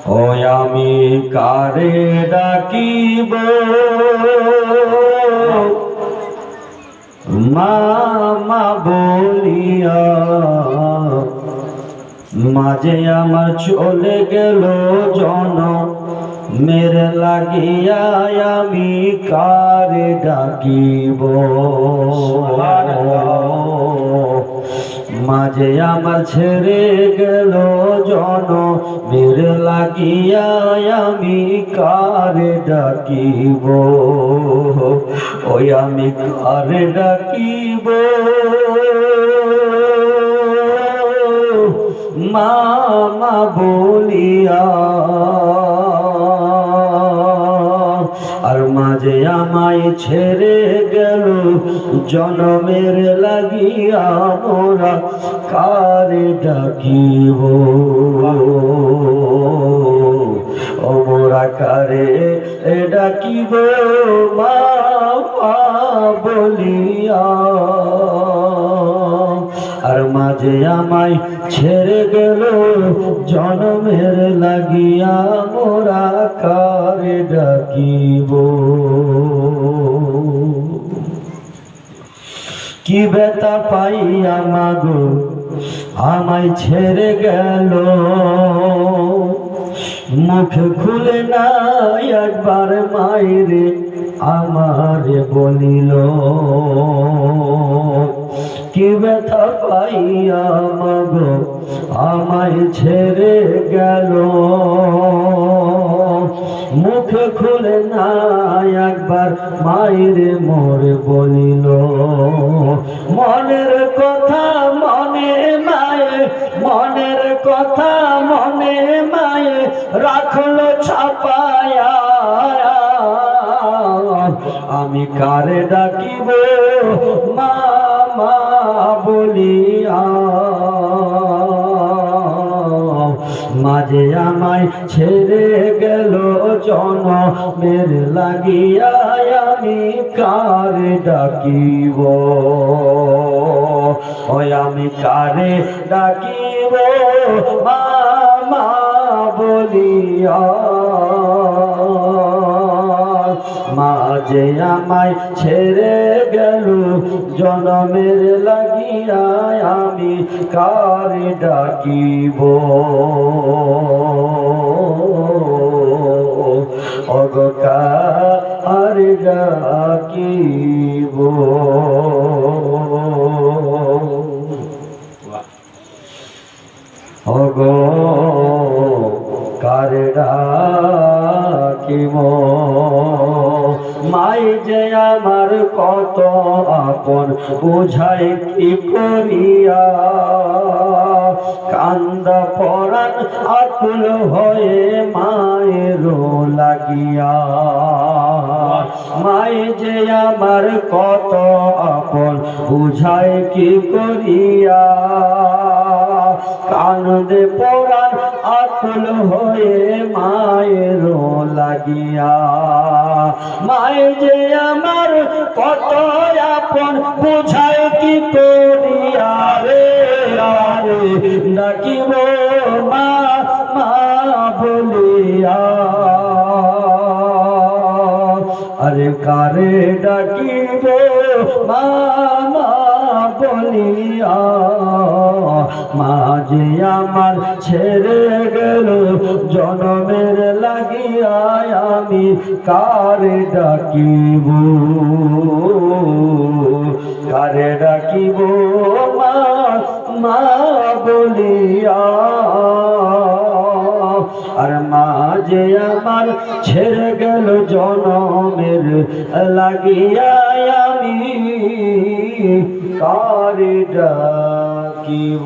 ও আমি কারে ডাকিব মামা বলিয়া, মাঝে আমার চলে গেল জনমের লাগিয়া, আমি কারে ডাকিব। মাঝে আমার ছেড়ে গেল জনমের লাগিয়া, আমি কারে ডাকিব। ওই আমি কারে ডাকিব মামা বলিয়া, আর মাঝে আমায় ছেড়ে গেল জনমের লাগিয়া, মোরা কারে ডাকিব। ও মোরা কারে ডাকিব মামা বলিয়া, আর মাঝে আমায় ছেড়ে গেল জনমের লাগিয়া, মোরা কারে ডাকিব। কি ব্যথা পাইয়া মাগো আমায় ছেড়ে গেল, মুখ খুলে না একবার মায়েরে আমারে বলিল। কি ব্যথা পাইয়া মাগো আমায় ছেড়ে গেল, মুখ খুলে না একবার মায়েরে মোরে বলিল। মনের কথা মনে মায়ে, মনের কথা মনে মায়ে রাখলো ছাপায়া, আমি কারে ডাকিব মামা বলিয়া। মাঝে আমায় ছেড়ে গেল জনমের লাগিয়া, আমি কারে ডাকিব। ওই আমি কারে ডাকিব মামা বলিয়া, মাঝে আমায় ছেড়ে গেল জনমের লাগিয়া, আমি কারে ডাকিব। ওগো কারে ডাকিব। ওগো কারে ডাকিব। মাই যে আমার কত আপন বুঝাই কি করিয়া, কান্দা পরাণ আকুল হয়ে মায়ের লাগিয়া। মাই যে আমার কত আপন বুঝাই কি করিয়া, কান্দে পরাণ আকুল হয়ে মায়ের লাগিয়া। মায়ে যে আমার কত আপন বুঝায় কি করিয়া, রে রে ডাকিব মা মা বলিয়া, আরে কারে ডাকিব মামা বলিয়া। মাঝে আমার ছেড়ে গেল জনমের লাগিয়া, আমি কারে ডাকিব। কারে ডাকিব মা বলিয়া, আর মাঝে আমার ছেড়ে গেল জনমের লাগিয়া, আমি কারে ডাকিব।